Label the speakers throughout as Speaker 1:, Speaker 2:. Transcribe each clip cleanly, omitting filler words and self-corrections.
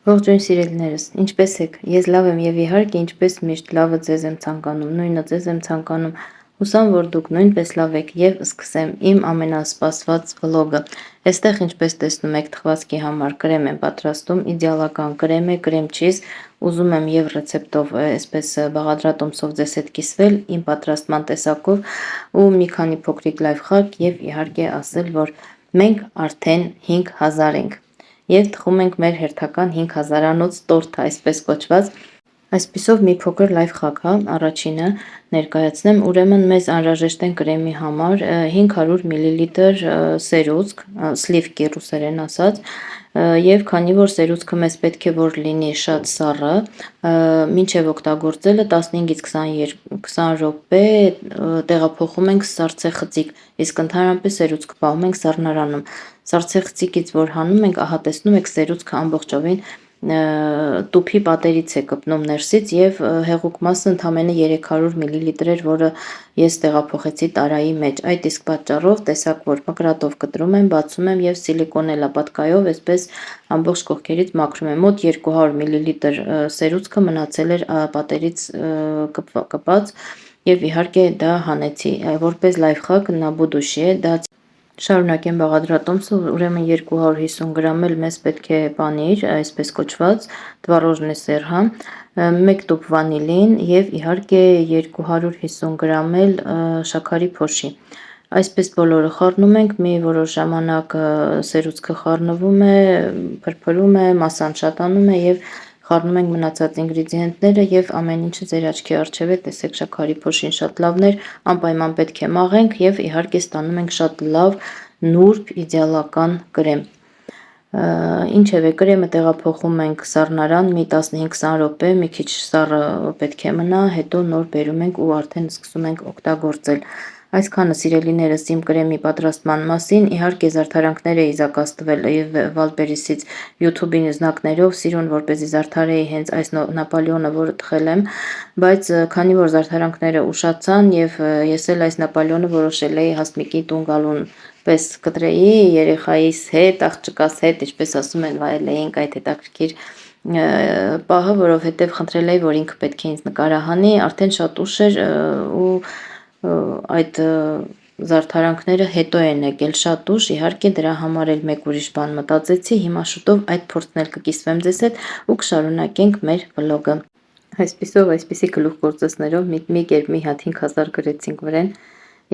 Speaker 1: Ողջույն սիրելիներս, ինչպե՞ս եք։ Ես լավ եմ եւ իհարկե ինչպես միշտ լավը ձեզ եմ ցանկանում, նույնը ձեզ եմ ցանկանում։ Հուսամ, որ դուք նույնպես լավ եք եւ սկսեմ իմ ամենասպասված վլոգը։ Այստեղ ինչպես տեսնում եք, թխվածքի համար կրեմ եմ պատրաստում, իդեալական կրեմ է, կրեմ չիզ։ Ուզում եմ եւ ռեցեպտով, այսպես բաղադրատոմսով ձեզ հետ կիսվել իմ պատրաստման տեսակով ու մի քանի փոքրիկ լայֆխակ եւ իհարկե ասել, որ մենք արդեն 5000 ենք։ Եվ թխում ենք մեր հերթական 5000-անոց տորթը, այսպես կոչված։ Այսպիսով մի փոքր լայֆխակ, առաջինը ներկայացնեմ, ուրեմն մեզ անհրաժեշտ են կրեմի համար 500 մլ սերուցք, սլիվկի ռուսերեն ասած, եւ քանի որ սերուցքը մեզ պետք է որ լինի շատ սառը, մինչև օգտագործելը 15-ից 20 րոպե տեղափոխում ենք սառցե խցիկ, իսկ ընդհանրապես սերուցքը պահում ենք սառնարանում։ Սառցե խցիկից որ հանում ենք, ահա տեսնում եք սերուցքը ամբողջովին տուփի պատերից է կպնում ներսից եւ հեղուկ մասը ընդամենը 300 մլ էր, որը ես տեղափոխեցի տարայի մեջ։ Այդ իսկ պատճառով տեսակ որ մկրատով կտրում եմ, բացում եմ եւ սիլիկոնելա պատկայով այսպես ամբողջ կողքերից մաքրում եմ։ Մոտ 200 մլ սերուցքը մնացել էր պատերից կպած եւ իհարկե դա հանեցի։ Որպես լայֆխակ նա բուդուշի է, դա շարունակեմ բաղադրատոմսը, ուրեմն 250 գրամ էլ մեզ պետք է պանիր, այսպես կոչված, տվարոժնե սերհա, 1 տուփ վանիլին եւ իհարկե 250 գրամ էլ շաքարի փոշի։ Այսպես բոլորը խառնում ենք, մի որոշ ժամանակ սերուցքը խառնվում է, փրփրում է, մասան շատանում է եւ խառնում ենք մնացած ինգրեդիենտները եւ ամեն ինչը ձեր աչքի առջեւ է, տեսեք շաքարի փոշին շատ լավն էր, անպայման պետք է մաղենք եւ իհարկե ստանում ենք շատ լավ նուրբ իդեալական կրեմ։ Ինչևէ կրեմը տեղափոխում ենք սառնարան մի 15-20 րոպե, մի քիչ սառը պետք է մնա, հետո նոր բերում ենք ու արդեն սկսում ենք օգտագործել։ Այսքանը սիրելիներս իմ կրեմի պատրաստման մասին, իհարկե զարդարանքներ էի զակաստվել եւ Վալբերիսից YouTube-ի նիզնակներով, սիրուն որպեսզի զարդարեի հենց այս Նապոլեոնը, որը թխել եմ, բայց քանի որ զարդարանքները ուշացան եւ ես էլ այս Նապոլեոնը որոշել էի հասմիկի տուն գալուն պես կտրեի երեխայիս հետ, աղջկաս հետ, ինչպես ասում են, վայելեինք այդ հետաքրքիր պահը, որովհետև խնդրել էի, որ ինքը պետք է ինձ նկարահանի, արդեն շատ ուշ էր ու այդ զարդարանքները հետո են եկել շատ ուշ, իհարկե դրա համար էլ մեկ ուրիշ բան մտածեցի, հիմա շուտով այդ փորձն էլ կկիսվեմ ձեզ հետ ու կշարունակենք մեր վլոգը։ Այսպիսով, այսպիսի գլուխգործոցներով մի կերպ մի հատ 5000 գրեցինք վրան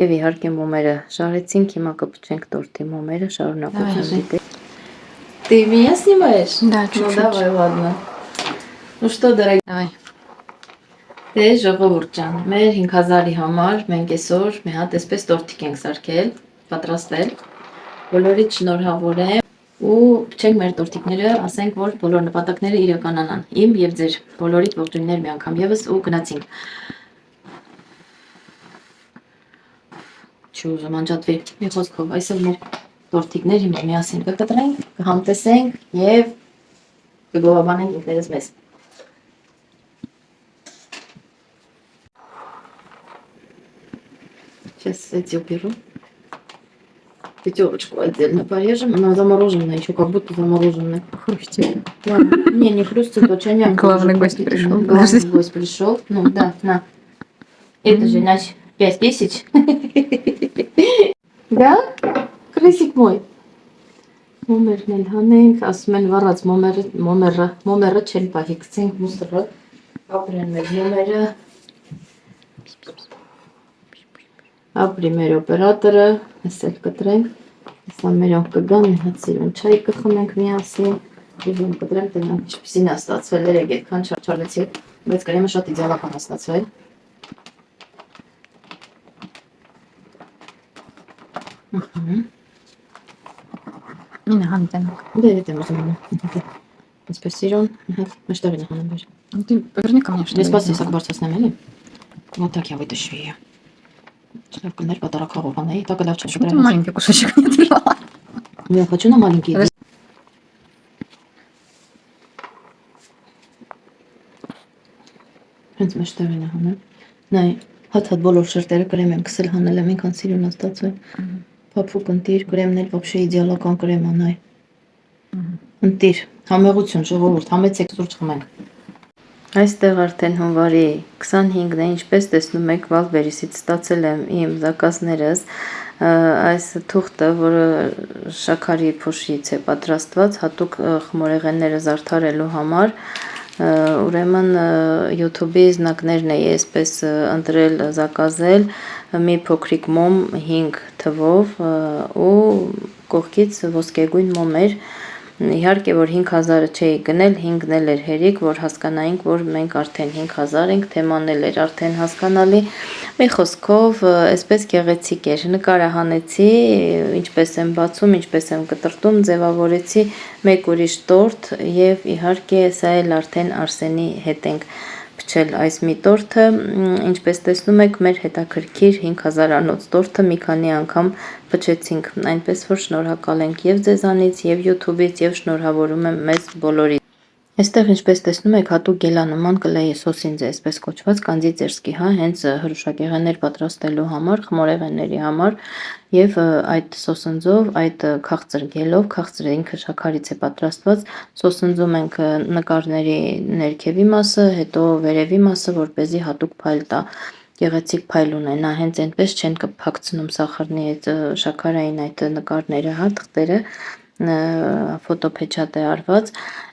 Speaker 1: եւ իհարկե մոմերը շարեցինք, հիմա կփչենք տորտի մոմերը, շարունակություն դիտել։ Ты меня снимаешь?
Speaker 2: Да, чуть-чуть.
Speaker 1: Ну давай, ладно. Ну что, дорогие.
Speaker 2: Давай.
Speaker 1: Դե ժողովուրդ ջան, մեր 5000-ի համար մենք այսօր մի հատ այսպես տորտիկ ենք սարքել, պատրաստել։ Բոլորիդ շնորհավոր եմ ու փչենք մեր տորտիկները, ասենք որ բոլոր նպատակները իրականանան։ Իմ եւ ձեր բոլորիդ ողջույններ մի անգամ եւս ու գնացինք։ Չուզում անջատվի մի խոսքով, այսօր մեր տորտիկներ հիմա միասին կկտրենք, կհամտեսենք եւ կգովաբանենք ինքներս մեզ։ Сейчас эти уберу. Пятерочку отдельно порежем. Она замороженная, еще как будто замороженная.
Speaker 2: Хрустит.
Speaker 1: Да. Не хрустит, очень мягко.
Speaker 2: Главный гость пришел.
Speaker 1: Главный гость пришел. Ну да, на. Это же иначе 5000. Да? Крысик мой. Մոմերն էլ հանենք, ասում են վառած մոմերը չեն պահի, գցենք մուսրը, ապրեն մեր մոմերը, ապրի մեր օպերատորը, այսել կտրենք, ասա մերոնք կգան, մի հատ սիրուն չայ կխմենք միասին, ուզում կտրենք, տնանք ինչպիսին է ստացվել, երեկ այդքան չարչարեցի, բայց կրեմը շատ իդեալական է ստացվել։
Speaker 2: Yine hanımefendi.
Speaker 1: Да, это можно. Спасибо. Масштабно ханım бер.
Speaker 2: Ты поверни ко мне, что ли?
Speaker 1: Спасибо, сакбарца снамели. Вот так я вытащу ее. Что в подарок она и так и дальше.
Speaker 2: Почему ты маленький кусочек не оторвала?
Speaker 1: Я хочу на маленький. Հենց մշտարին է հանել։ Նայ, հատ բոլոր շերտերը կրեմ եմ կսել հանել եմ, ինքան սիրուն աստացվել։ Փափուկ ընտիր, կրեմն էլ вообще իդեալական կրեմ է, նայ։ Ընտիր, համեղություն, ժողովուրդ, համեցեք սուրճ խմենք։ Այստեղ արդեն հունվարի 25-ն է, ինչպես տեսնում եք, Վալբերիսից ստացել եմ իմ զակազներս, այս թուղթը, որը շաքարի փոշիից է պատրաստված, հատուկ խմորեղենները զարդարելու համար, ուրեմն YouTube-ի զնակներն էի այսպես ընտրել, զակազել, մի փոքրիկ մոմ 5 թվով ու կողքից ոսկեգույն մոմ էր, իհարկե որ 5000-ը չէի գնել, 5-ն էլ էր հերիք, որ հասկանայինք, որ մենք արդեն 5000 ենք, թեման էլ էր արդեն հասկանալի, մի խոսքով այսպես գեղեցիկ էր, նկարը հանեցի, ինչպես եմ բացում, ինչպես եմ կտրտում, ձևավորեցի մեկ ուրիշ տորտ եւ իհարկե սա էլ արդեն Արսենի հետ ենք փչել այս մի տորթը, ինչպես տեսնում եք, մեր հետաքրքիր 5000-անոց տորթը մի քանի անգամ փչեցինք, այնպես որ շնորհակալ ենք եւ ձեզանից, եւ YouTube-ից, եւ շնորհավորում եմ մեզ բոլորի։ Այստեղ ինչպես տեսնում եք, հատուկ գելանման կլեյի սոսինձ է այսպես կոչված, կանձի ծերսկի, հենց հրուշակեղեններ պատրաստելու համար, խմորեղենների համար եւ այդ սոսնձով, այդ քաղցր գելով, քաղցրը ինքը շաքարից է պատրաստված, սոսնձում ենք նկարների ներքևի մասը, հետո վերևի մասը, որպեսզի հատուկ փայլ տա, գեղեցիկ փայլ ունենա, հենց այնպես չեն կփակցնում սախարնի այդ շաքարային այդ նկարները, հա, թղթերը, ֆոտոփեչատ է արված,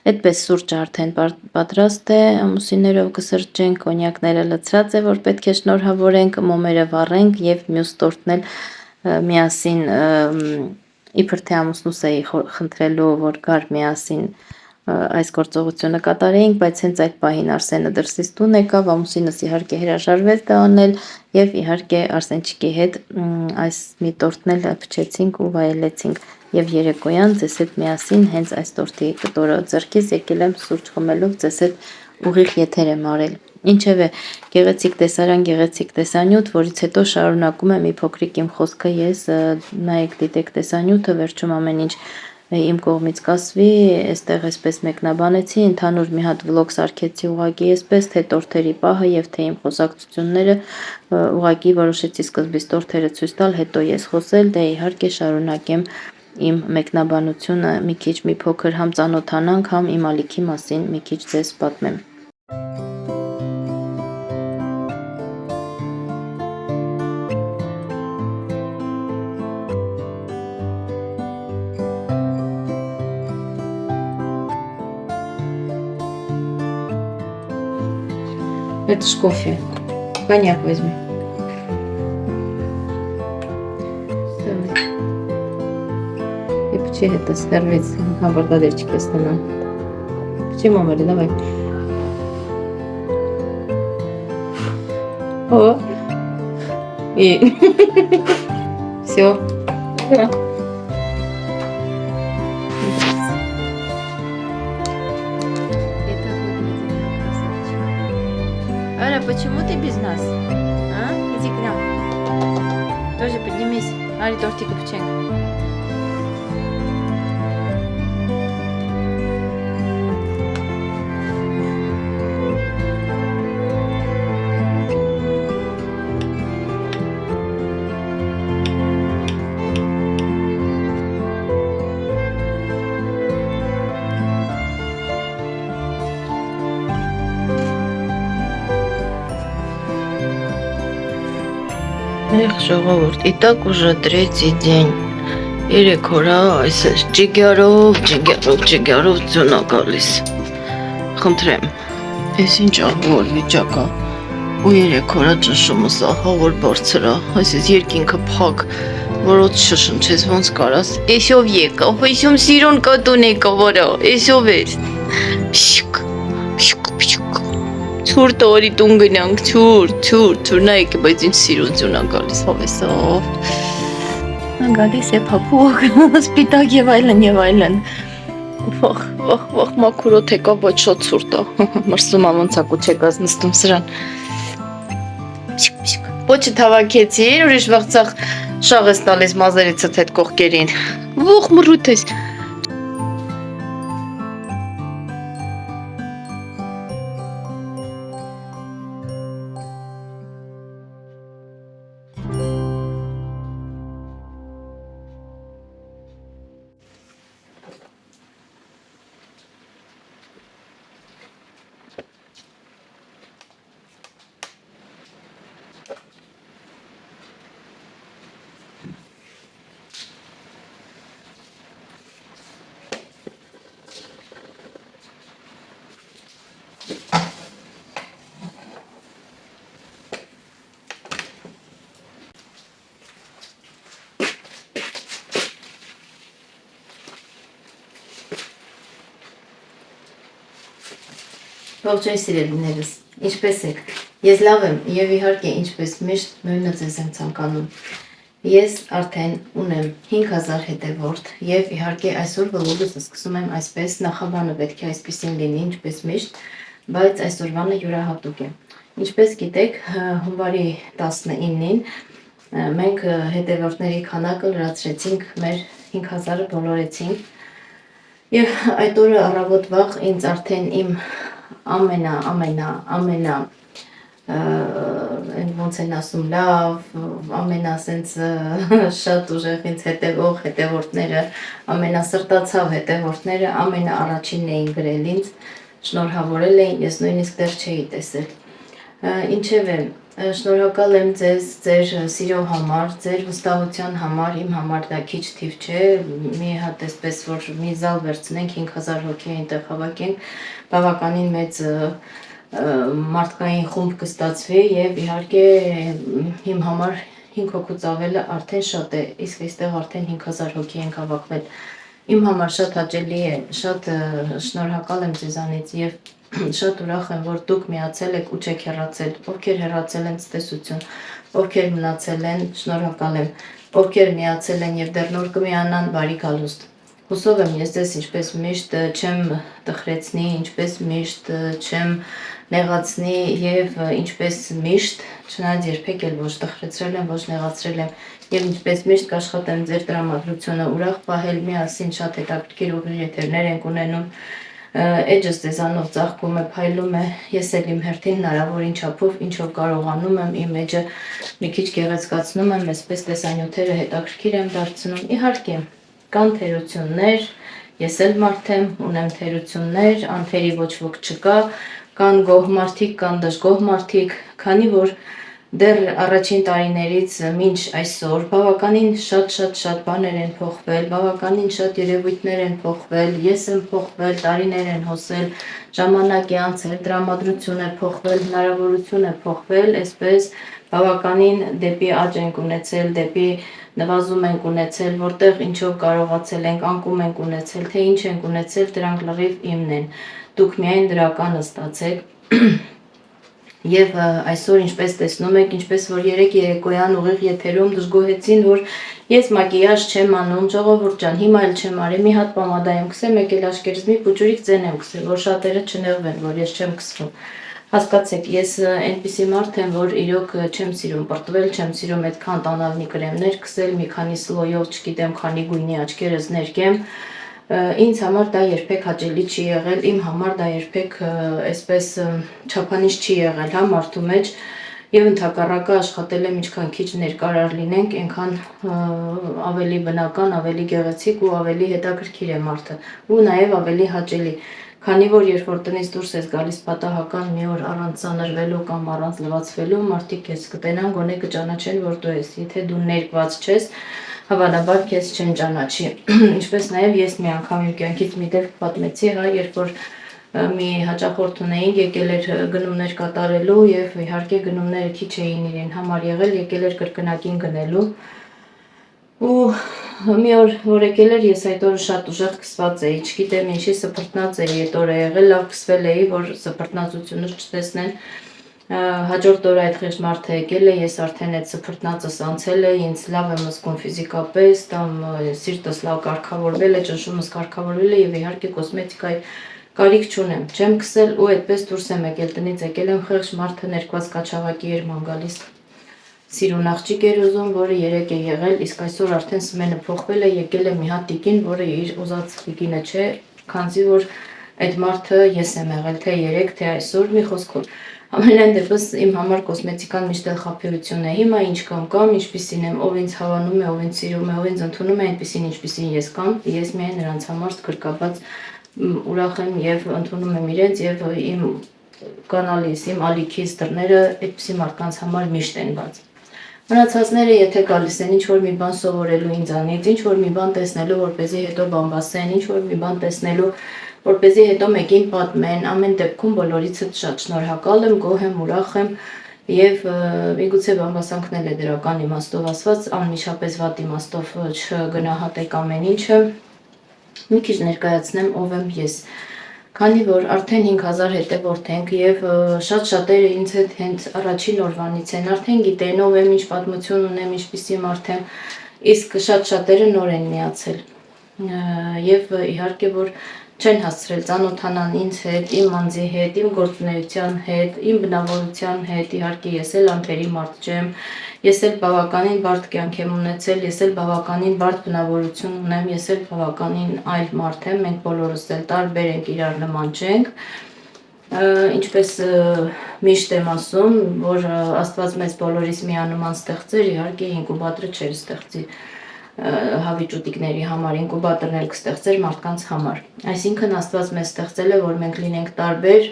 Speaker 1: այդպես սուրճը արդեն պատրաստ է, ամուսիններով կսրճենք, կոնյակները լցրած է, որ պետք է շնորհավորենք, մոմերը վառենք եւ մյուս տորտն էլ միասին իբր թե ամուսնուս էի խնդրելու, որ գար միասին այս գործողությունը կատարեինք, բայց հենց այդ պահին Արսենը դրսից տուն եկավ, ամուսինս իհարկե հրաժարվեց դա անել եւ իհարկե Արսենչիկի հետ այս մի տորտն էլ փչեցինք ու վայելեցինք եւ երեկոյան ձեզ հետ միասին հենց այս տորտի կտորը ձեռքից եկել եմ սուրճ խմելով, ձեզ հետ ուղիղ եթեր եմ արել։ Ինչևէ, գեղեցիկ տեսարան, գեղեցիկ տեսանյութ, որից հետո շարունակում եմ մի փոքրիկ իմ խոսքը ես, նայեք դիտեք տեսանյութը, վերջում ամեն ինչ իմ կողմից կասվի, այստեղ այսպես մեկնաբանեցի, ընդհանուր մի հատ վլոգ սարքեցի ուղակի այսպես, թե տորթերի պահը եւ թե իմ խոսակցությունները, ուղակի որոշեցի սկզբից տորթերը ցույց տալ, հետո ես խոսել, դե իհարկե շարունակեմ իմ մեկնաբանությունը մի քիչ մի փոքր համ ծանոթանանք, համ իմ ալիքի մասին մի քիչ ձեզ պատմեմ։ Это ж кофе. Коньяк возьми. И пчи это свернется. Абордадерчик остану. Почему, Мари, давай. О. И. Все. Аля, почему ты без нас? А? Иди к нам. Тоже поднимись. Аля, тортик и печенье. Эх, ժողովուրդ, իտակ уже третий день. 3 օր այս ջիգարով ձյունա գալիս։ Խնդրեմ, ես ինչ ահավոր վիճակ է։ Ու 3 օր ճնշումը ահավոր բարձր է, այսպես երկինքը փակ, որոց շշնչես ոնց կարաս։ Էսով եկավ, այսում սիրուն կատուն եկավ, արա, էսով ես։ Փշկ, փշկ, փշկ։ Ցուրտ օրի տուն գնանք, ցուրտ, նայեք, բայց ինչ սիրուն ձյունա գալիս հավեսով։ Գալիս է փափուկ, սպիտակ եւ այլն։ Վախ, մաքուրոտ եկա, ոչ շատ ցուրտ է։ Մրսում ա ոնց ակու չեկած նստում սրան։ Պոչը թավակեցի, ուրիշ վաղցախ շաղ ես տալիս մազերիցդ հետ կողքերին։ Ոխ մռութ ես։ Ողջույն սիրելիներս, ինչպե՞ս եք։ Ես լավ եմ եւ իհարկե ինչպես միշտ նույնը ձեզ եմ ցանկանում։ Ես արդեն ունեմ 5000 հետևորդ եւ իհարկե այսօր վլոգս սկսում եմ այսպես, նախաբանը պետք է այսպեսին լինի, ինչպես միշտ, բայց այսօրվանը յուրահատուկ է։ Ինչպես գիտեք, հունվարի 19-ին մենք հետևորդների քանակը լրացրեցինք, մեր 5000-ը բոլորեցինք։ Եվ այդ օրը առավոտ վաղ ինձ արդեն իմ ամենա ոնց են ասում լավ, ամենասենց շատ ուժեղ ինձ հետևորդները, ամենասրտացավ հետևորդները ամենաառաջինն էին գրել ինձ, շնորհավորել էին, ես նույնիսկ դեռ չէի տեսել։ Ինչևէ, շնորհակալ եմ ձեզ, ձեր սիրո համար, ձեր վստահության համար, իմ համար դա քիչ թիվ չէ, մի հատ այսպես որ մի զալ վերցնենք 5000 հոգի այնտեղ հավաքենք, բավականին մեծ մարդկային խումբ կստացվի եւ իհարկե իմ համար 5 հոգուց ավելը արդեն շատ է, իսկ այստեղ արդեն 5000 հոգի ենք հավաքվել։ Իմ համար շատ հաճելի է, շատ շնորհակալ եմ ձեզանից եւ շատ ուրախ եմ, որ դուք միացել եք ու չեք հեռացել, ովքեր հեռացել են ցտեսություն, ովքեր մնացել են, շնորհակալ եմ, ովքեր միացել են եւ դեռ նոր կմիանան, բարի գալուստ։ Հուսով եմ ես ձեզ ինչպես միշտ չեմ տխրեցնի, ինչպես միշտ չեմ նեղացնի եւ ինչպես միշտ, չնայած երբեք էլ ոչ տխրեցրել եմ, ոչ նեղացրել եմ եւ ինչպես միշտ կաշխատեմ ձեր տրամադրությունը ուրախ պահել, միասին շատ հետաքրքիր ուղիղ եթերներ ենք ունենում։ Էջս ձեզանով ծաղկում է, փայլում է, ես էլ իմ հերթին հնարավորին չափով ինչով կարողանում եմ իմ էջը մի քիչ գեղեցկացնում եմ, այսպես տեսանյութերը հետաքրքիր եմ դարձնում։ Իհարկե, կան թերություններ, ես էլ մարդ եմ, ունեմ թերություններ, անթերի ոչ ոք չկա, կան գոհ մարդիկ, կան դժգոհ մարդիկ, քանի որ դեռ առաջին տարիներից մինչ այսօր բավականին շատ բաներ են փոխվել, բավականին շատ երևույթներ են փոխվել, ես եմ փոխվել, տարիներ են հոսել, ժամանակ է անցել, տրամադրություն է փոխվել, հնարավորություն է փոխվել, այսպես բավականին դեպի աճ ենք ունեցել, դեպի նվազում ենք ունեցել, որտեղ ինչով կարողացել ենք, անկում ենք ունեցել, թե ինչ ենք ունեցել, դրանք լրիվ իմն են։ Դուք միայն դրականը ստացեք։ Եվ այսօր ինչպես տեսնում եք, ինչպես որ երեք երեկոյան ուղիղ եթերում դժգոհեցին, որ ես մակիաժ չեմ անում, ժողովուրդ ջան, հիմա էլ չեմ արի, մի հատ պոմադա եմ քսել, մեկ էլ աշկերտս մի փուճուրիկ ձեն եմ քսել, որ շատերը չնեղվեն, որ ես չեմ քսվում։ Հասկացեք, ես այնպիսի մարդ եմ, որ իրոք չեմ սիրում պրտվել, չեմ սիրում այդքան տանավնի կրեմներ քսել, մի քանի սլոյով, չգիտեմ, քանի գույնի աչքերս ներկեմ։ Ինձ համար դա երբեք հաճելի չի եղել, իմ համար դա երբեք այսպես չափանիշ չի եղել, հա, մարդու մեջ, եւ ընդհակառակը աշխատել եմ ինչքան քիչ ներկարար լինենք, այնքան ավելի բնական, ավելի գեղեցիկ ու ավելի հետաքրքիր է մարդը, ու նաեւ ավելի հաճելի, քանի որ երբ որ տնից դուրս ես գալիս պատահական մի օր առանց ծանրվելու կամ առանց լվացվելու, մարդիկ քեզ կտենան, գոնե կճանաչեն, որ դու ես, եթե դու ներկված չես, հավանաբար քեզ չեն ճանաչի։ Ինչպես նաև ես մի անգամ իմ կյանքից մի դեպք պատմեցի, հա, երբ որ մի հաճախորդ ունեինք, եկել էր գնումներ կատարելու եւ իհարկե գնումները քիչ էին իրեն համար եղել, եկել էր կրկնակին գնելու։ Ու մի օր որ եկել էր, ես այդ օրը շատ ուժեղ քսված էի, չգիտեմ ինչի սփռտնած էի այդ օրը եղել, լավ քսվել էի, որ սփռտնացությունս չտեսնեն։ Հաջորդ օրը այդ խեղճ մարդը եկել է, ես արդեն այդ սփռտնածս անցել է, ինձ լավ եմ զգում ֆիզիկապես, տամ սիրտս լավ կարգավորվել է, ճնշումս կարգավորվել է եւ իհարկե կոսմետիկայի կարիք չունեմ, չեմ քսել ու այդպես դուրս եմ եկել տնից, եկել եմ խեղճ մարդը ներկված կաչաղակի էր ման գալիս։ Սիրուն աղջիկ էր ուզում, որը 3 է եղել, իսկ այսօր արդեն սմենը փոխվել է, եկել է մի հատ տիկին, որը իր ուզած տիկինը չէ, քանզի որ այդ մարդը ես եմ եղել, թե 3, թե այսօր, մի խոսքով։ Ամենայն դեպս իմ համար կոսմետիկան միշտ էլ խաբեություն է։ Հիմա ինչ կամ, ինչպիսին եմ, ով ինձ հավանում է, ով ինձ սիրում է, ով ինձ ընդունում է, այնպիսին ինչպիսին ես կամ, ես միայն նրանց համար գրկաբաց ուրախ եմ եւ ընդունում եմ իրենց եւ իմ կանալիս, իմ ալիքիս դռները այդպիսի մարդկանց համար միշտ են բաց։ Մնացածները եթե գալիս են ինչ որ մի բան սովորելու ինձանից, ինչ որ մի բան տեսնելու, որպեսզի հետո բամբասեն, ինչ որ մի բան տեսնելու, որպեսզի հետո մեկին պատմեն, ամեն դեպքում բոլորիցս շատ շնորհակալ եմ, գոհ եմ, ուրախ եմ եւ միգուցե բամբասանքն էլ է դրական իմաստով ասված, անմիջապես վատ իմաստով չգնահատեք ամեն ինչը։ Մի քիչ ներկայացնեմ ով եմ ես։ Քանի որ արդեն 5000 հետևորդ ենք եւ շատ շատերը ինձ հետ հենց առաջին օրվանից են, արդեն գիտեն ով եմ, ինչ պատմություն ունեմ, ինչպիսի մարդ եմ, իսկ շատ շատերը նոր են միացել։ Եվ իհարկե որ չեն հասցրել ծանոթանան ինձ հետ, իմ անձի հետ, իմ գործունեության հետ, իմ բնավորության հետ, իհարկե ես էլ անթերի մարդ չեմ, ես էլ բավականին բարդ կյանք եմ ունեցել, ես էլ բավականին բարդ բնավորություն ունեմ, ես էլ բավականին այլ մարդ եմ, մենք բոլորս էլ տարբեր ենք, իրար նման չենք։ Ինչպես միշտ եմ ասում, որ Աստված մեզ բոլորիս միանման ստեղծեր, իհարկե ինկուբատորը չէր ստեղծի հավիճուտիկների համար, ինկուբատորն էլ կստեղծեր մարդկանց համար։ Այսինքն Աստված մեզ ստեղծել է, որ մենք լինենք տարբեր,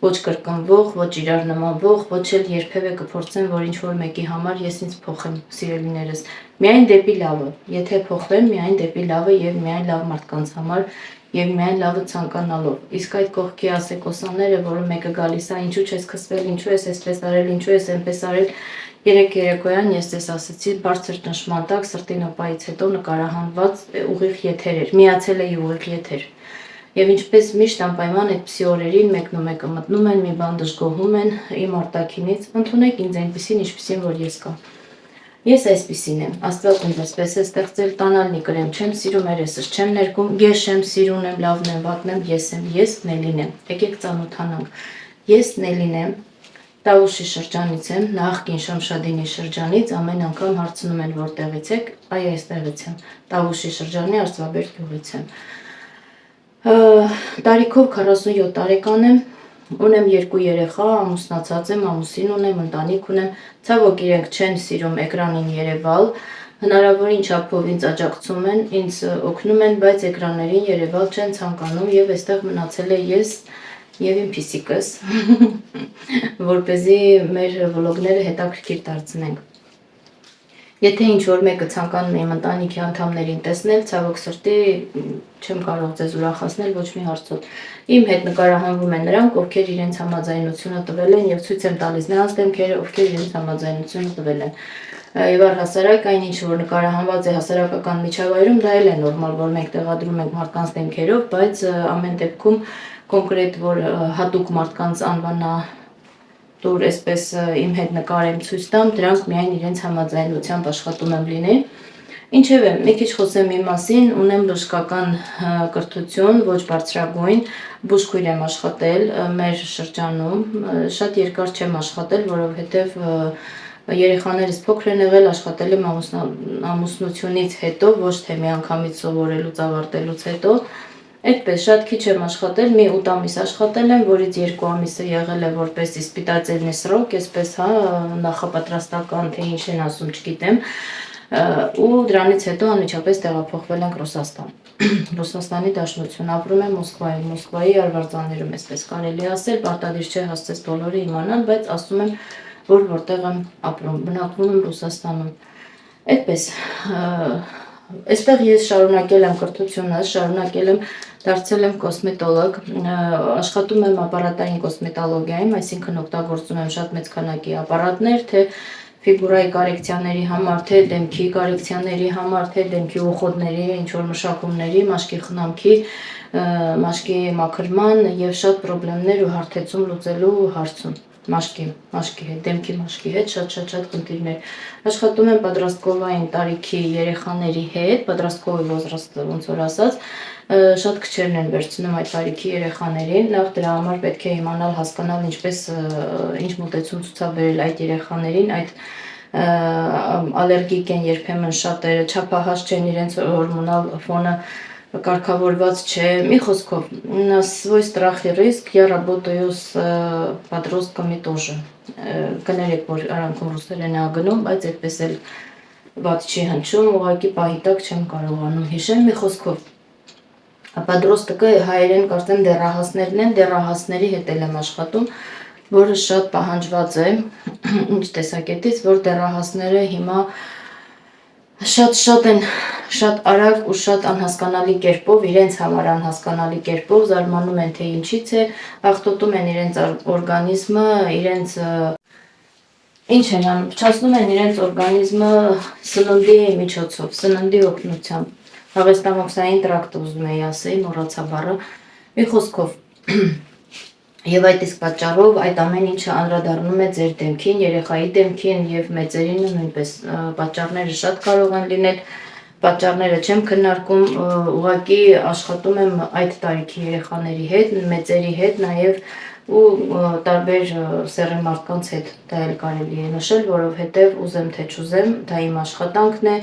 Speaker 1: ոչ կրկնվող, ոչ իրար նմանվող, ոչ էլ երբևէ կփորձեմ, որ ինչ-որ մեկի համար ես ինձ փոխեմ, սիրելիներս, միայն դեպի լավը, եթե փոխվեմ, միայն դեպի լավը եւ միայն լավ մարդկանց համար եւ միայն լավը ցանկանալով։ Իսկ այդ կողքի ասեկոսանները, որը մեկը գալիս է, ինչու չես քսվել, ինչու ես այսպես արել, ինչու ես այնպես արել, երեք երեկոյան ես ձեզ ասացի, բարձր ճնշման տակ սրտի նոպայից հետո նկարահանված ուղիղ եթեր էր, միացել էի ուղիղ եթեր։ Եվ ինչպես միշտ անպայման այդպիսի օրերին մեկնումեկը մտնում են, մի բան դժգոհում են իմ արտաքինից, ընդունեք ինձ այնպիսին, ինչպիսին որ ես կամ։ Ես այսպիսին եմ, Աստված ինձ այսպես է ստեղծել, տանալնի կրեմ չեմ սիրում, երեսս չեմ ներկում, ես չեմ սիրուն եմ, լավն եմ, վատն եմ, ես Նելին եմ, եկեք ծանոթանանք, ես Նելին եմ, Տավուշի շրջանից եմ, նախկին Շամշադինի շրջանից, ամեն անգամ հարցնում են որտեղից եք, այ այստեղից եմ, Տավուշի շրջանի Արծվաբերդ գյուղից եմ։ Տարիքով 47 տարեկան եմ, ունեմ 2 երեխա, ամուսնացած եմ, ամուսին ունեմ, ընտանիք ունեմ, ցավոք իրենք չեն սիրում էկրանին երևալ, հնարավորին չափով ինձ աջակցում են, ինձ օգնում են, բայց էկրաններին երևալ չեն ցանկանում եւ այստեղ մնացել է ես եւ իմ փիսիկս, որպեսզի մեր վլոգները հետաքրքիր դարձնենք։ Եթե ինչ-որ մեկը ցանկանում է իմ ընտանիքի անդամներին տեսնել, ցավոք սրտի չեմ կարող ձեզ ուրախացնել ոչ մի հարցով։ Իմ հետ նկարահանվում են նրանք, ովքեր իրենց համաձայնությունը տվել են եւ ցույց եմ տալիս նրանց դեմքերը, ովքեր իրենց համաձայնությունը տվել են։ Եվ առհասարակ այն ինչ որ նկարահանված է հասարակական միջավայրում, դա էլ է նորմալ, որ մենք տեղադրում ենք մարդկանց դեմքերով, բայց ամեն դեպքում կոնկրետ որ հատուկ մարդկանց անվանատուր այսպես իմ հետ նկարեմ ցույց տամ, դրանք միայն իրենց համաձայնությամբ աշխատում եմ լինել։ Ինչևէ, մի քիչ խոսեմ իմ մասին, ունեմ բժշկական կրթություն, ոչ բարձրագույն, բուժքույր եմ աշխատել մեր շրջանում, շատ երկար չեմ աշխատել, որովհետև երեխաներս փոքր են եղել, աշխատել եմ ամուսնությունից հետո, ոչ թե միանգամից սովորելուց ավարտելուց հետո, այդպես շատ քիչ եմ աշխատել, մի 8 ամիս աշխատել եմ, որից 2 ամիսը եղել է որպես իսպիտательный срок, այսպես նախապատրաստական, թե ինչ են ասում, չգիտեմ, ու դրանից հետո անմիջապես տեղափոխվել ենք Ռուսաստան։ Ռուսաստանի Դաշնություն, ապրում եմ Մոսկվայի արվարձաններում, այսպես կարելի ասել, պարտադիր չէ հասցես բոլորը իմանան, բայց ասում եմ, որ որտեղ եմ ապրում, բնակվում եմ Ռուսաստանում։ Այդպես, այստեղ ես շարունակել եմ կրթությունս, շարունակել եմ, դարձել եմ կոսմետոլոգ, աշխատում եմ ապարատային կոսմետոլոգիայում, այսինքն օգտագործում եմ շատ մեծ քանակի ապարատներ, թե ֆիգուրայի կարեկցիաների համար, թե դեմքի կարեկցիաների համար, թե դեմքի ուղղորդների, ինչ-որ մշակումների, մաշկի խնամքի, մաշկի մաքրման եւ շատ խնդիրներ ու հարթեցում լուծելու հարցում։ Մաշկի հետ, դեմքի մաշկի հետ շատ խնդիրներ։ Աշխատում եմ պատրաստկովային տարիքի երեխաների հետ, պատրաստկովի возраст ոնց որ ասած, շատ քչերն են վերցնում այդ տարիքի երեխաներին, նախ դրա համար պետք է իմանալ, հասկանալ ինչպես ինչ մոտեցում ցուցաբերել այդ երեխաներին, այդ ալերգիկ են երբեմն шатերը, չափահաս չեն, իրենց հորմոնալ фона կարգավորված չէ, մի խոսքով, свой страх и риск я работаю с подростками тоже, կներեք, որ արանքում ռուսերեն է գնում, բայց այդպես էլ ված չի հնչում, ուղղակի պահի տակ չեմ կարողանում հիշել, մի խոսքով, Պատրոստիկը հայերեն կարծեմ դեռահասներն են, դեռահասների հետ եմ աշխատում, որը շատ պահանջված է, ինչ տեսակետից, որ դեռահասները հիմա շատ են, շատ արագ ու շատ անհասկանալի կերպով, իրենց համար անհասկանալի կերպով զարմանում են, թե ինչից է, աղտոտում են իրենց օրգանիզմը, իրենց ինչ են անում, փչացնում են իրենց օրգանիզմը սննդի միջոցով, սննդի օգնությամբ, հավեստամոքսային տրակտը ուզում էի ասեի, մոռացա բառը, մի խոսքով, Եվ այդ իսկ պատճառով այդ ամեն ինչը անդրադառնում է ձեր դեմքին, երեխայի դեմքին եւ մեծերին նույնպես պատճառները շատ կարող են լինել։ Պատճառները չեմ քննարկում, ուղղակի աշխատում եմ այդ տարիքի երեխաների հետ, մեծերի հետ, նաեւ ու տարբեր սեռի մարդկանց հետ դա էլ կարելի է նշել, որովհետեւ ուզեմ թե չուզեմ, դա իմ աշխատանքն է,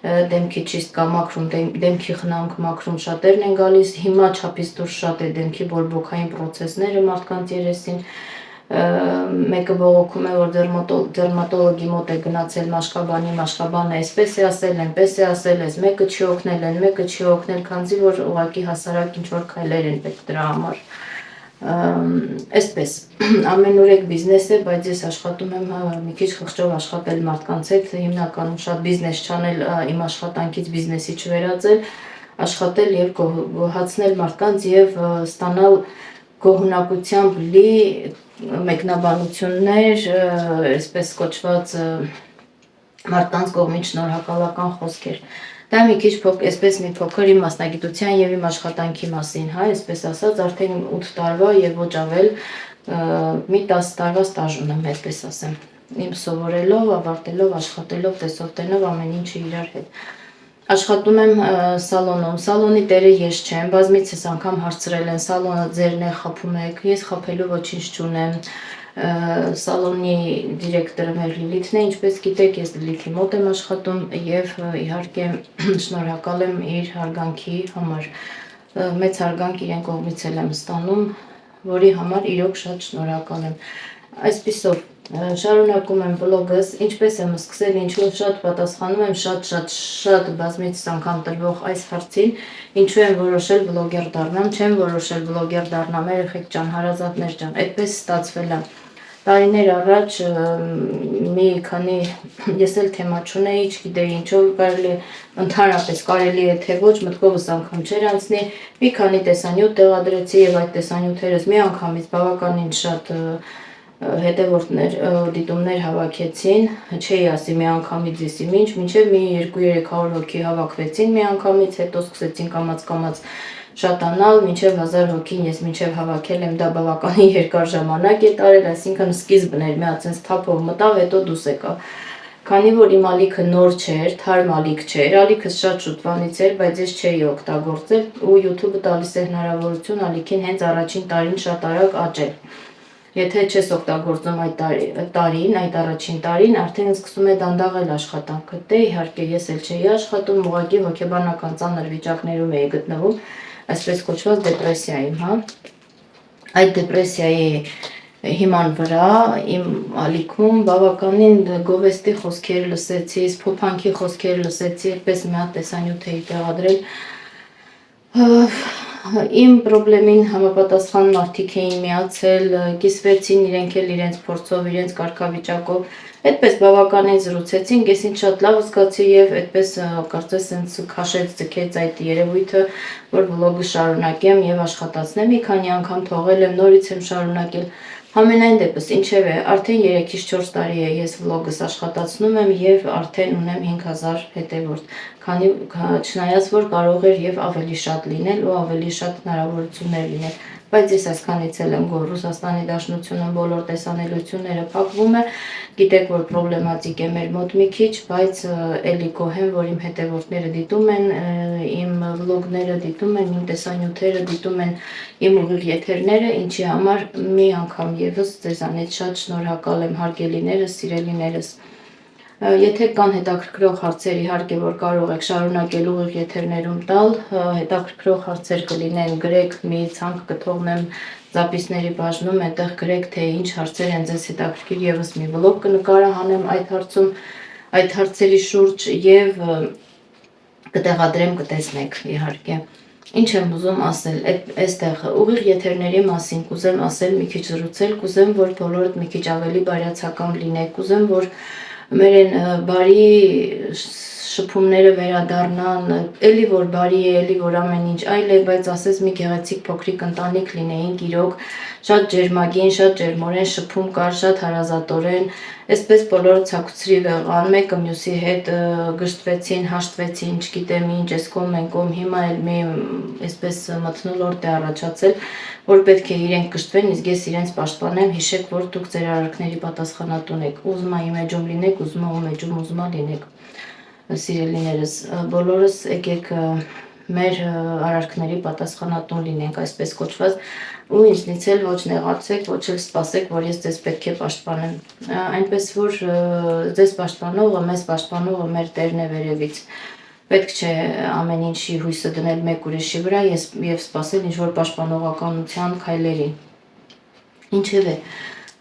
Speaker 1: դեմքի ճիստ կամ մաքրում, դեմքի խնամք մաքրում շատերն են գալիս, հիմա չափից դուրս շատ է դեմքի բորբոքային պրոցեսները մարդկանց երեսին, մեկը բողոքում է, որ դերմատոլոգի մոտ է գնացել մաշկաբանը այսպես է ասել, այնպես է ասել, այս մեկը չի օգնել, այն մեկը չի օգնել, քանզի որ ուղղակի հասարակ ինչ որ քայլեր են պետք դրա համար։ Այսպես ամենուրեք բիզնես է, բայց ես աշխատում եմ մի քիչ խղճով աշխատել մարդկանց հետ, հիմնականում շատ բիզնես չանել, իմ աշխատանքից բիզնեսի չվերածել, աշխատել եւ գոհացնել մարդկանց եւ ստանալ գոհունակությամբ լի մեկնաբանություններ, այսպես կոչված մարդկանց կողմից շնորհակալական խոսքեր։ Դա մի քիչ այսպես մի փոքր իմ մասնագիտության եւ իմ աշխատանքի մասին, հա, այսպես ասած, արդեն 8 տարվա եւ ոչ ավել մի 10 տարվա ստաժ ունեմ, այդպես ասեմ։ Իմ սովորելով, ավարտելով, աշխատելով, տեսով տենով ամեն ինչը իրար հետ։ Աշխատում եմ սալոնում, սալոնի տերը ես չեմ, բազմիցս անգամ հարցրել են սալոնը ձերն է, խփում եք, ես խփելու ոչինչ չունեմ, սալոնի դիրեկտորը մեր Լիլիթն է, ինչպես գիտեք, ես Լիլիթի մոտ եմ աշխատում եւ իհարկե շնորհակալ եմ իր հարգանքի համար, մեծ հարգանք իրեն կողմից եմ ստանում, որի համար իրոք շատ շնորհակալ եմ։ Այսպիսով շարունակում եմ վլոգս, ինչպես եմ սկսել, ինչու շատ պատասխանում եմ շատ բազմիցս անգամ տրվող այս հարցին, ինչու եմ որոշել վլոգեր դառնամ, չեմ որոշել վլոգեր դառնամ, երեխեք ջան, հարազատներ ջան, այդպես ստացվել է։ Տարիներ առաջ մի քանի ես էլ թեմա չունեի, չգիտեի ինչով կարելի է ընդհանրապես կարելի է թե ոչ, մտքովս անգամ չէր անցնի, մի քանի տեսանյութ տեղադրեցի եւ այդ տեսանյութերս մի անգամից բավականին շատ հետևորդներ, դիտումներ հավաքեցին, չէի ասի մի անգամից եսի մինչև մի 200-300 հոգի հավաքվեցին մի անգամից, հետո սկսեցին կամաց շատանալ, մինչև 1000 հոգին ես մինչև հավաքել եմ, դա բավականին երկար ժամանակ է տարել, այսինքն սկիզբն էր, մի հատ sense թափով մտավ, հետո դուրս եկավ։ Քանի որ իմ ալիքը նոր չէր, թարմ ալիք չէր, ալիքս շատ շուտվանից էր, բայց ես չէի օգտագործել ու YouTube-ը տալիս է հնարավորություն ալիքին հենց առաջին տարին շատ արագ աճել։ Եթե չես օգտագործում այդ տարին, այդ առաջին տարին, արդեն սկսում է դանդաղել աշխատանքը։ Դե իհարկե ես էլ չէի աշխատում, ուղղակի հոգեբանական ծանր վիճակներում էի գտնվում, այսպես կոչված դեպրեսիայում, հա։ Այդ դեպրեսիայի հիման վրա իմ ալիքում բավականին գովեստի խոսքեր լսեցի, փոփանքի խոսքեր լսեցի, այդպես մի հատ տեսանյութ էի տեղադրել։ Իմ խնդրին համապատասխան մարդիկ էին միացել, կիսվեցին իրենք էլ իրենց փորձով, իրենց կարգավիճակով, այդպես բավականին զրուցեցինք, ես ինձ շատ լավ զգացի եւ այդպես կարծես ինձ քաշեց, ձգեց այդ երևույթը, որ վլոգը շարունակեմ եւ աշխատացնեմ, մի քանի անգամ թողել եմ, նորից եմ շարունակել։ Համենայն դեպս, ինչևէ, արդեն 3-ից 4 տարի է ես վլոգս աշխատացնում եմ եւ արդեն ունեմ 5000 հետևորդ, քանի չնայած որ կարող էր եւ ավելի շատ լինել ու ավելի շատ հնարավորություններ լինել, բայց ես այսքանից էլ եմ գոհ, Ռուսաստանի Դաշնությունում բոլոր տեսանելիությունները փակվում է, գիտեք որ պրոբլեմատիկ է մեր մոտ մի քիչ, բայց էլի գոհ եմ, որ իմ հետևորդները դիտում են, իմ վլոգները դիտում են, իմ տեսանյութերը դիտում են, իմ ուղիղ եթերները, ինչի համար մի անգամ եւս ձեզանից շատ շնորհակալ եմ, հարգելիներս, սիրելիներս։ Եթե կան հետաքրքրող հարցեր, իհարկե որ կարող եք շարունակել ուղիղ եթերներում տալ, հետաքրքրող հարցեր կլինեն, գրեք, մի ցանկ կթողնեմ զապիսների բաժնում, այնտեղ գրեք, թե ինչ հարցեր են ձեզ հետաքրքիր, եւս մի վլոգ կնկարահանեմ այդ հարցում, այդ հարցերի շուրջ եւ կտեղադրեմ, կտեսնեք, իհարկե։ Ինչ եմ ուզում ասել, այստեղ ուղիղ եթերների մասին կուզեմ ասել, մի քիչ զրուցել, կուզեմ, որ բոլորդ մի քիչ ավելի բարյացակամ լինեք, կուզեմ, որ մեր այն բարի շփումները վերադառնան, էլի որ բարի է, էլի որ ամեն ինչ այլ է, բայց ասես մի գեղեցիկ փոքրիկ ընտանիք լինեինք իրոք, շատ ջերմագին, շատ ջերմորեն շփում կար, շատ հարազատորեն, այսպես բոլորը ցակուցրիվ եղան, մեկը մյուսի հետ գժտվեցին, հաշտվեցին, չգիտեմ ինչ, այս կողմ են կողմ, հիմա էլ մի այսպես մթնոլորտ է առաջացել, որ պետք է իրենք գժտվեն, իսկ ես իրենց պաշտպանեմ, հիշեք, որ դուք ձեր արարքների պատասխանատուն եք, ուզում ա իմ էջում լինեք, ուզում ա ում էջում ուզում ա լինեք, սիրելիներս, բոլորս եկեք մեր արարքների պատասխանատուն լինենք, այսպես կոչված, ու ինձնից էլ ոչ նեղացեք, ոչ էլ սպասեք, որ ես ձեզ պետք է պաշտպանեմ, այնպես որ ձեզ պաշտպանողը, մեզ պաշտպանողը մեր Տերն է վերևից, պետք չէ ամեն ինչի հույսը դնել մեկ ուրիշի վրա եւ սպասել ինչ-որ պաշտպանողականության քայլերին, ինչևէ,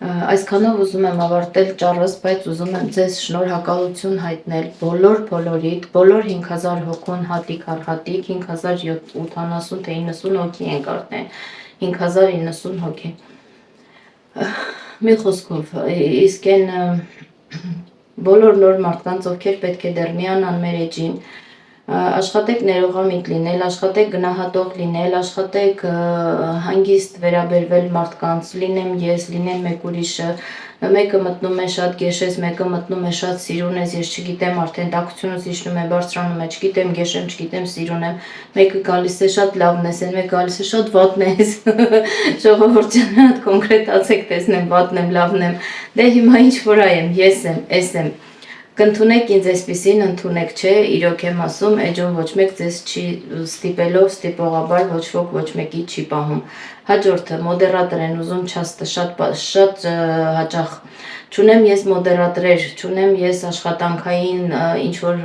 Speaker 1: այսքանով ուզում եմ ավարտել ճառս, բայց ուզում եմ ձեզ շնորհակալություն հայտնել բոլորիդ, բոլոր 5000 հոգուն հատիկ առ հատիկ, 5080 թե 90 հոգի ենք արդեն, 5090 հոգի, մի խոսքով, իսկ են բոլոր նոր մարդկանց, ովքեր պետք է դեռ միանան մեր էջին, աշխատեք ներողամիտ լինել, աշխատեք գնահատող լինել, աշխատեք հանգիստ վերաբերվել մարդկանց, լինեմ ես, լինեմ մեկ ուրիշը, մեկը մտնում է շատ գեշես, մեկը մտնում է շատ սիրուն ես, ես չգիտեմ արդեն տաքությունս իջնում է, բարձրանում է, չգիտեմ գեշեմ, չգիտեմ սիրուն եմ, մեկը գալիս է շատ լավն ես, մեկը գալիս է շատ վատն ես, ժողովուրդ ջան, հատ կոնկրետացեք տեսնեմ, վատն եմ, լավն եմ, դե հիմա ինչ որ այ եմ, ես եմ, ես եմ, կընդունեք ինձ այսպիսին, ընդունեք չէ, իրոք եմ ասում, էջում ոչ մեկ ձեզ չի ստիպելով, ստիպողաբար ոչ ոք ոչ մեկի չի պահում, հաջորդը մոդերատոր են ուզում չաստը, շատ հաճախ, չունեմ ես մոդերատորեր, չունեմ ես աշխատանքային ինչ-որ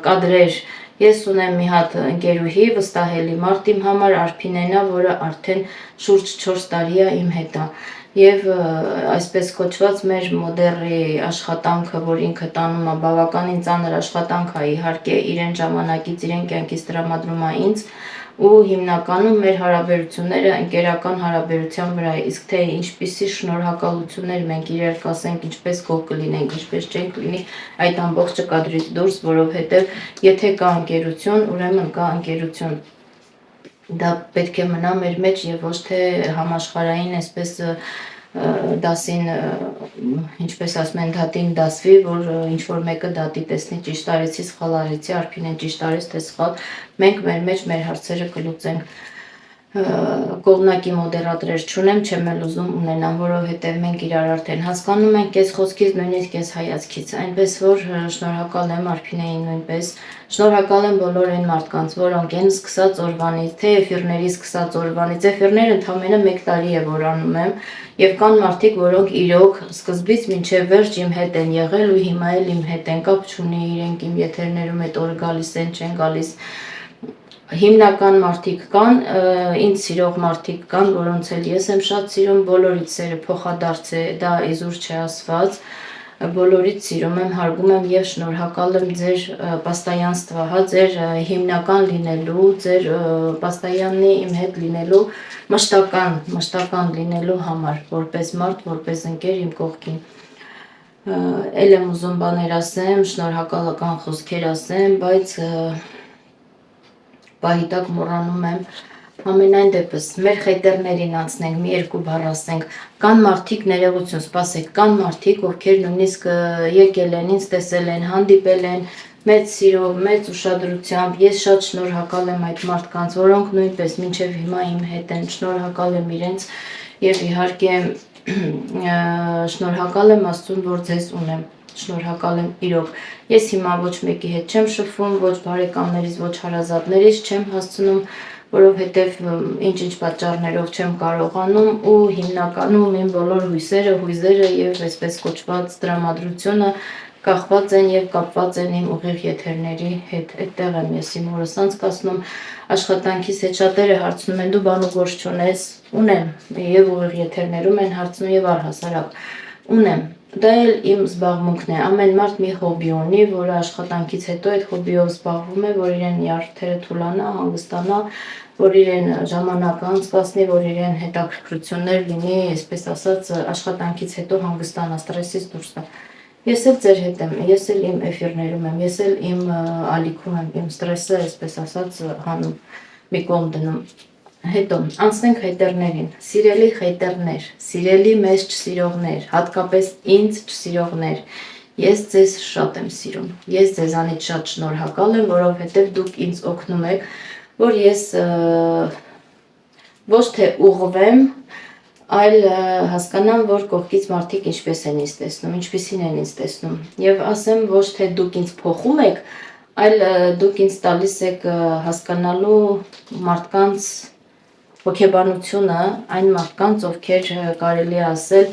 Speaker 1: կադրեր, ես ունեմ մի հատ ընկերուհի, վստահելի մարդ իմ համար, Արփինենա, որը արդեն շուրջ 4 տարի է իմ հետ է, և այսպես կոչված մեր մոդերի աշխատանքը, որ ինքը տանում է բավականին ծանր աշխատանք է իհարկե, իրեն ժամանակից, իրեն կյանքից տրամադրում է ինձ, ու հիմնականում մեր հարաբերությունները ընկերական հարաբերության վրա է, իսկ թե ինչպիսի շնորհակալություններ մենք իրար կասենք, ինչպես գոհ կլինենք, ինչպես չենք լինի այդ ամբողջը կադրից դուրս, որովհետև եթե կա ընկերություն, ուրեմն կա ընկերություն, դա պետք է մնա մեր մեջ և ոչ թե համաշխարհային այսպես դասին, ինչպես ասում են, դատին դասվի, որ ինչ-որ մեկը դատի տեսնի ճիշտ արեցի, սխալ արեցի, Արփինեն ճիշտ արեց, թե սխալ, մենք մեր մեջ մեր հարցերը կլուծենք, կողմնակի մոդերատորեր չունեմ, չեմ էլ ուզում ունենամ, որովհետև մենք իրար արդեն հասկանում ենք կես խոսքից, նույնիսկ կես հայացքից, այնպես որ շնորհակալ եմ Արփինեին նույնպես, շնորհակալ եմ բոլոր այն մարդկանց, որոնք են սկսած օրվանից, թե էֆիրների սկսած օրվանից, էֆիրները ընդամենը 1 տարի է որ անում եմ, և կան մարդիկ, որոնք իրոք սկզբից մինչև վերջ իմ հետ են եղել ու հիմա էլ իմ հետ են, կապ չունի իրենք իմ եթերներում այդ օրը գալիս են, չեն գալիս, հիմնական մարդիկ կան, ինձ սիրող մարդիկ կան, որոնց էլ ես եմ շատ սիրում, բոլորից սերը փոխադարձ է, դա իզուր չէ ասված, բոլորից սիրում եմ, հարգում եմ և շնորհակալ եմ ձեր պաստայանստվա, ձեր հիմնական լինելու, ձեր պաստայաննի իմ հետ լինելու, մշտական լինելու համար, որպես մարդ, որպես ընկեր իմ կողքին, էլ եմ ուզում բաներ ասեմ, շնորհակալական խոսքեր ասեմ, բայց պահի տակ մոռանում եմ, ամենայն դեպս, մեր խետերներին անցնենք, մի 2 բառ ասենք, կան մարդիկ ներողություն, սպասեք, կան մարդիկ, ովքեր նույնիսկ եկել են, ինձ տեսել են, հանդիպել են, մեծ սիրով, մեծ ուշադրությամբ, ես շատ շնորհակալ եմ այդ մարդկանց, որոնք նույնպես մինչև հիմա իմ հետ են, շնորհակալ եմ իրենց և իհարկե շնորհակալ եմ Աստծուն, որ ձեզ ունեմ, շնորհակալ եմ իրոք, ես հիմա ոչ մեկի հետ չեմ շփվում, ոչ բարեկամներից, ոչ հարազատներից չեմ հասցնում, որովհետև ինչ-ինչ պատճառներով չեմ կարողանում ու հիմնականում իմ բոլոր հույզերը և այսպես կոչված տրամադրությունը կախված են և կապված են իմ ուղիղ եթերների հետ, այդտեղ եմ ես իմ օրս անցկացնում, աշխատանքիս հետ շատերը հարցնում են, դու բան ու գործ չունես, ունեմ և ուղիղ եթերներում են հարցնում և առհասարակ, ունեմ, դա էլ իմ զբաղմունքն է, ամեն մարդ մի հոբբի ունի, որը աշխատանքից հետո այդ հոբբիով զբաղվում է, որ իրեն նյարդերը թուլանա, հանգստանա, որ իրեն ժամանակ անցկացնի, որ իրեն հետաքրքրություններ լինի, այսպես ասած աշխատանքից հետո հանգստանա, ստրեսից դուրս գա, Ես էլ ձեր հետ եմ, ես էլ իմ էֆիրներում եմ, ես էլ իմ ալիքում եմ, իմ ստրեսը, այսպես ասած, հանում մի կողմ դնում։ Հետո անցնենք հեյտերներին, սիրելի հեյտերներ, սիրելի մեզ չսիրողներ, հատկապես ինձ չսիրողներ, ես ձեզ շատ եմ սիրում, ես ձեզանից շատ շնորհակալ եմ, որովհետև դուք ինձ օգնում եք, որ ես ոչ թե ուղղվեմ, այլ հասկանամ, որ կողքից մարդիկ ինչպես են ինձ տեսնում, ինչպիսին են ինձ տեսնում, եւ ասեմ ոչ թե դուք ինձ փոխում եք, այլ դուք ինձ տալիս եք հասկանալու մարդկանց հոգեբանությունը, այն մարդկանց, ովքեր կարելի է ասել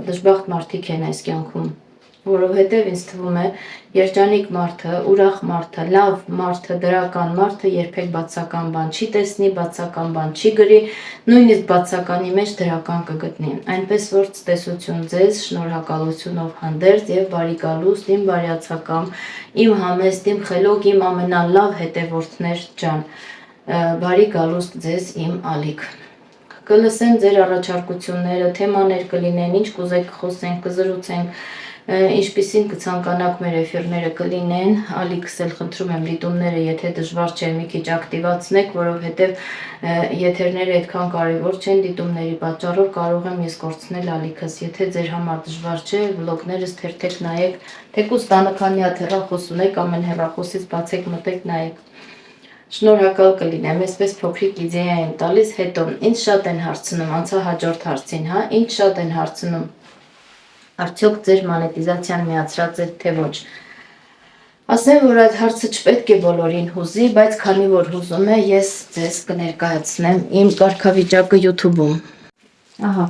Speaker 1: դժբախտ մարդիկ են այս կյանքում, որովհետև ինձ թվում է երջանիկ մարդը, ուրախ մարդը, լավ մարդը, դրական մարդը երբեք բացական բան չի տեսնի, բացական բան չի գրի, նույնիսկ բացականի մեջ դրական կգտնի։ Այնպես որ ցտեսություն ձեզ, շնորհակալությունով հանդերձ եւ բարի գալուստ իմ բարյացակամ, իմ համեստ, իմ խելոք, իմ ամենալավ հետևորդներ ջան, բարի գալուստ ձեզ իմ ալիք։ Կլսեմ ձեր առաջարկությունները, թեմաներ կլինեն, ինչ կուզեք խոսենք, կզրուցենք, ինչպիսին կցանկանաք մեր էֆիրները կլինեն, ալիքս էլ խնդրում եմ դիտումները, եթե դժվար չէ մի քիչ ակտիվացնեք, որովհետև եթերները այդքան կարևոր չեն, դիտումների պատճառով կարող եմ ես կորցնել ալիքս, եթե ձեր համար դժվար չէ, վլոգներս թերթեք նայեք, թեկուզ տանիքանի հեռախոս ունեք, ամեն հեռախոսից բացեք, մտեք, նայեք։ Շնորհակալ կլինեմ, այսպես փոքրիկ իդեա եմ տալիս, հետո ինձ շատ են հարցնում, անցա հաջորդ հարցին, հա, ինձ շատ են հարցնում, արդյոք ձեր մոնետիզացիան միացրած է թե ոչ։ Ասեմ, որ այդ հարցը չպետք է բոլորին հուզի, բայց քանի որ հուզում է, ես ձեզ կներկայացնեմ իմ կարգավիճակը YouTube-ում։ Ահա։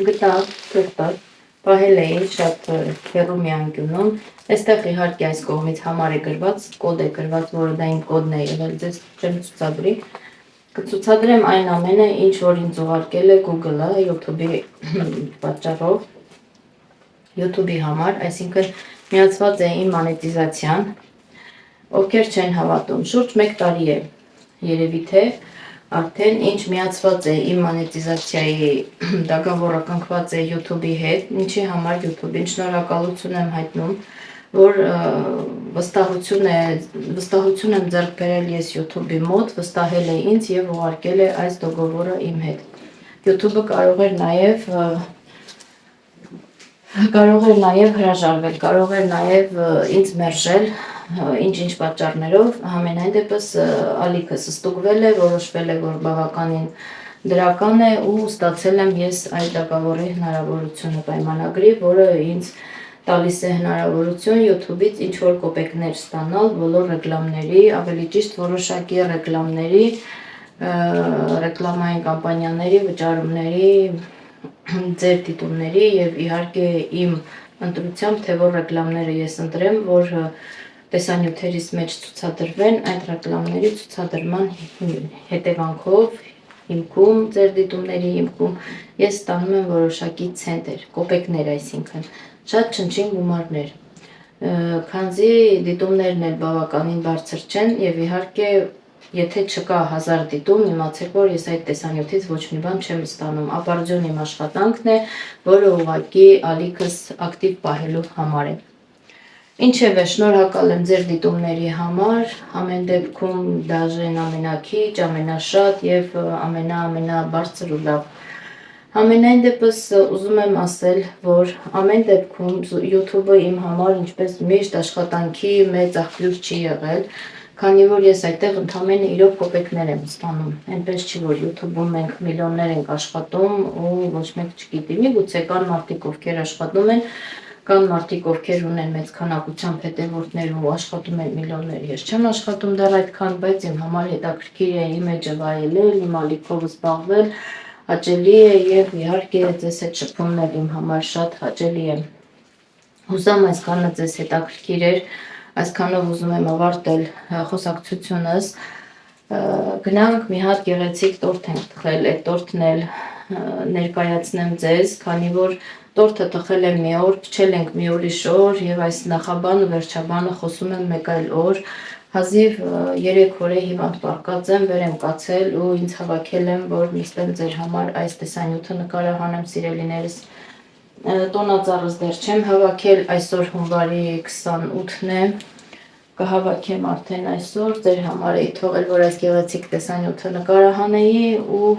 Speaker 1: Գտա, թողտալ, պահել էին շատ հեռու մի անկյունում, այստեղ իհարկե այս կողմից համար է գրված, կոդ է գրված, որը դա իմ կոդն է եղել, ձեզ չեմ ցուցադրի, կցուցադրեմ այն ամենը, ինչ որ ինձ ուղարկել է Google-ը, YouTube-ի պատճառով, YouTube-ի համար, այսինքն միացված է իմ մոնետիզացիան, ովքեր չեն հավատում, շուրջ 1 տարի է, երևի թե արդեն ինչ միացված է իմ մոնետիզացիայի դագավորը կնքված է YouTube-ի հետ, ինչի համար YouTube-ին շնորհակալություն եմ հայտնում, որ վստահություն եմ ձեռք բերել ես YouTube-ի մոտ, վստահել է ինձ եւ ուղարկել է այս դոգովորը իմ հետ։ YouTube-ը կարող էր նաեւ հրաժարվել, կարող էր նաեւ ինձ մերժել, ինչ պատճառներով, համենայն դեպս ալիքս ստուգվել է, որոշվել է, որ բավականին դրական է ու ստացել եմ ես այդ դագավորի հնարավորությունը պայմանագրի, որը ինձ տալիս է հնարավորություն YouTube-ից ինչ որ կոպեկներ ստանալ բոլոր ռեկլամների, ավելի ճիշտ որոշակի ռեկլամների, ռեկլամային կամպանիաների, վճարումների, ձեր դիտումների եւ իհարկե իմ ընտրությամբ, թե որ ռեկլամները ես ընտրեմ, որ տեսանյութերից մեջ ցուցադրվեն, այդ ռեկլամների ցուցադրման հետևանքով հիմքում, ձեր դիտումների հիմքում ես ստանում եմ որոշակի ցենտեր, կոպեկներ, այսինքն շատ չնչին գումարներ, քանզի դիտումներն էլ բավականին բարձր չեն եւ իհարկե եթե չկա 1000 դիտում, իմացեք, որ ես այդ տեսանյութից ոչ մի բան չեմ ստանում, ապարդյուն իմ աշխատանքն է, որը ուղղակի ալիքս ակտիվ պահելու համար է։ Ինչևէ, շնորհակալ եմ ձեր դիտումների համար, ամեն դեպքում դաժեն ամենաքիչ, ամենաշատ եւ ամենաբարձր ու լավ։ Ամենայն դեպս ուզում եմ ասել, որ ամեն դեպքում YouTube-ը իմ համար ինչպես միշտ աշխատանքի մեծ աղբյուր չի եղել, քանի որ ես այդտեղ ընդամենը իրոք կոպեկներ եմ ստանում։ Այնպես չի, որ YouTube-ում մենք միլիոններ ենք աշխատում ու ոչ մեկ չգիտի։ Միգուցե կան մարդիկ, ովքեր աշխատում են, կան մարդիկ, ովքեր ունեն մեծ քանակությամբ հետևորդներ ու աշխատում են միլիոններ։ Ես չեմ աշխատում դեռ այդքան, բայց իմ համար հետաքրքիր է իմիջը վայելել, իմ ալիքով զբաղվել, հաճելի է եւ իհարկե ձեզ հետ շփումն իմ համար շատ հաճելի է։ Հուսամ այսքանը ձեզ հետաքրքիր էր, այսքանով ուզում եմ ավարտել խոսակցությունս։ Գնանք մի հատ գեղեցիկ տորթ ենք թխել, այդ տորթն էլ ներկայացնեմ ձեզ, քանի որ տորթը թխել եմ մի օր, փչել ենք մի ուրիշ օր եւ այս նախաբանը վերջաբանը խոսում եմ մեկ այլ օր, հազիվ 3 օր է հիվանդ պառկած եմ, վեր եմ կացել ու ինձ հավաքել եմ, որ նստեմ ձեր համար այս տեսանյութը նկարահանեմ, սիրելիներս, տոնածառս դեռ չեմ հավաքել, այսօր հունվարի 28-ն է, կհավաքեմ արդեն այսօր, ձեր համար էի թողել, որ այս գեղեցիկ տեսանյութը նկարահանեի ու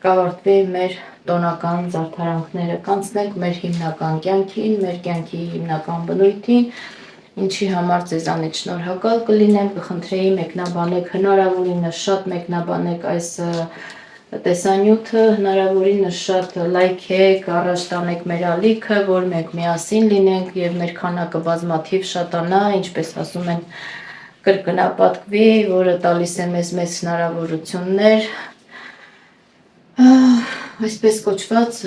Speaker 1: կավարտվի մեր տոնական զարդարանքները, կանցնենք մեր հիմնական կյանքին, մեր կյանքի հիմնական բնույթին, ինչի համար ձեզանից շնորհակալ կլինեմ, կխնդրեի մեկնաբանեք, հնարավորինս շատ մեկնաբանեք այս տեսանյութը, հնարավորինս շատ լայքեք, առաջ տանեք մեր ալիքը, որ մենք միասին լինենք եւ մեր քանակը բազմաթիվ շատանա, ինչպես ասում են, կրկնապատկվի, որը տալիս է մեծ հնարավորություններ, այսպես կոչված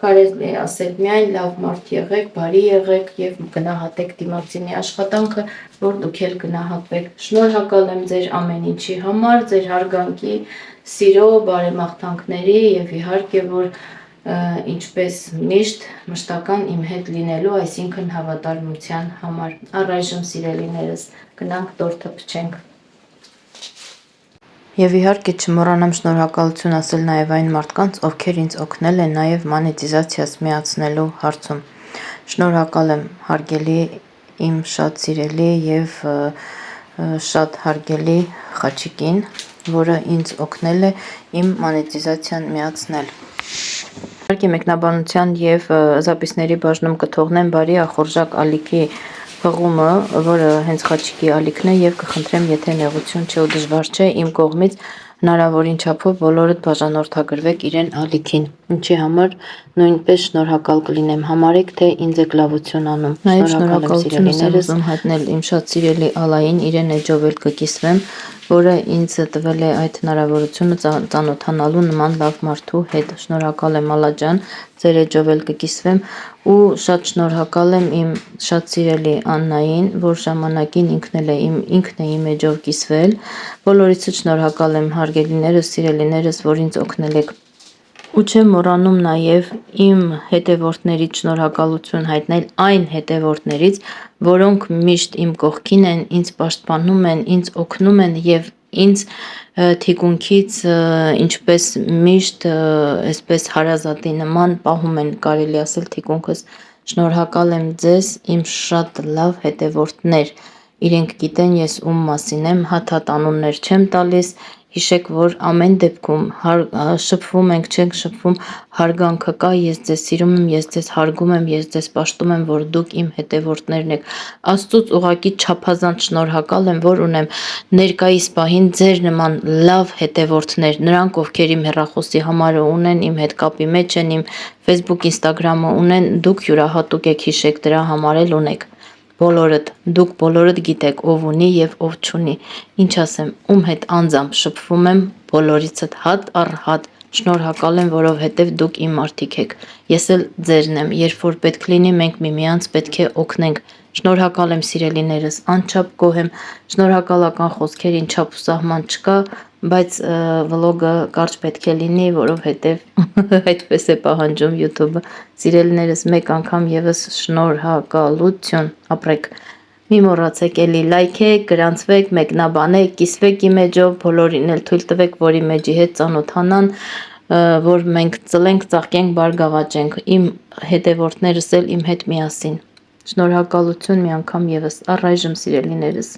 Speaker 1: կարելի է ասել միայն լավ մարդ եղեք, բարի եղեք եւ գնահատեք դիմացինի աշխատանքը, որ դուք էլ գնահատվեք։ Շնորհակալ եմ ձեր ամեն ինչի համար, ձեր հարգանքի, սիրո, բարեմաղթանքների եւ իհարկե որ ինչպես միշտ մշտական իմ հետ լինելու, այսինքն հավատարմության համար։ Առայժմ սիրելիներս, գնանք տորթը փչենք։ Եվ իհարկե չմոռանամ շնորհակալություն ասել նաև այն մարդկանց, ովքեր ինձ օգնել են նաև մոնետիզացիաս միացնելու հարցում։ Շնորհակալ եմ հարգելի իմ շատ սիրելի եւ շատ հարգելի Խաչիկին, որը ինձ օգնել է իմ մոնետիզացիան միացնել։ Իհարկե մեկնաբանության եւ զապիսների բաժնում կթողնեմ բարի ախորժակ ալիքի հղումը, որը հենց Խաչիկի ալիքն է եւ կխնդրեմ, եթե նեղություն չէ ու դժվար չէ, իմ կողմից հնարավորին չափով բոլորդ բաժանորդագրվեք իրեն ալիքին, ինչի համար նույնպես շնորհակալ կլինեմ, համարեք, թե ինձ եք լավություն անում։ Նաև շնորհակալություն եմ ուզում հայտնել իմ շատ սիրելի Ալային, իրեն էջով էլ կկիսվեմ, որը ինձ տվել է այդ հնարավորությունը ծանոթանալու նման լավ մարդու հետ։ Շնորհակալ եմ Ալա ջան, ձեր էջով էլ կկիսվեմ ու շատ շնորհակալ եմ իմ շատ սիրելի Աննային, որ ժամանակին ինքն է իմ էջով կիսվել։ Բոլորիցս շնորհակալ եմ հարգելիներս, սիրելիներս, որ ինձ օգնել եք։ Ու չեմ մոռանում նաև իմ հետևորդներից շնորհակալություն հայտնել այն հետևորդներից, որոնք միշտ իմ կողքին են, ինձ պաշտպանում են, ինձ օգնում են եւ ինձ թիկունքից ինչպես միշտ այսպես հարազատի նման պահում են, կարելի ասել թիկունքս։ Շնորհակալ եմ ձեզ, իմ շատ լավ հետևորդներ։ Իրենք գիտեն ես ում մասին եմ, հատ անուններ չեմ տալիս, հիշեք, որ ամեն դեպքում շփվում ենք, չենք շփվում, հարգանքը կա, ես ձեզ սիրում եմ, ես ձեզ հարգում եմ, ես ձեզ պաշտում եմ, որ դուք իմ հետևորդներն եք։ Աստծուց ուղղակի չափազանց շնորհակալ եմ, որ ունեմ ներկայիս պահին ձեր նման լավ հետևորդներ, նրանք, ովքեր իմ հեռախոսի համարը ունեն, իմ հետ կապի մեջ են, իմ Facebook, Instagram-ը ունեն, դուք յուրահատուկ եք, հիշեք, դրա համար էլ ունեք։ Բոլորդ, դուք բոլորդ գիտեք ով ունի եւ ով չունի, ինչ ասեմ, ում հետ անձամբ շփվում եմ, բոլորիցդ հատ առ հատ շնորհակալ եմ, որովհետեւ դուք իմ մարդիկ եք, ես էլ ձերն եմ, երբ որ պետք լինի մենք միմյանց պետք է օգնենք, շնորհակալ եմ սիրելիներս, անչափ գոհ եմ, շնորհակալական խոսքերին չափ ու սահման չկա, բայց վլոգը կարճ պետք է լինի, որովհետև այդպես է պահանջում YouTube-ը։ Սիրելիներս, մեկ անգամ եւս շնորհակալություն, ապրեք։ Մի մոռացեք էլի լայքեք, գրանցվեք, մեկնաբանեք, կիսվեք իմ էջով, բոլորին էլ թույլ տվեք, որ իմ էջի հետ ծանոթանան, որ մենք ծլենք, ծաղկենք, բարգավաճենք, իմ հետևորդներս էլ իմ հետ միասին։ Շնորհակալություն մի անգամ եւս, առայժմ սիրելիներս։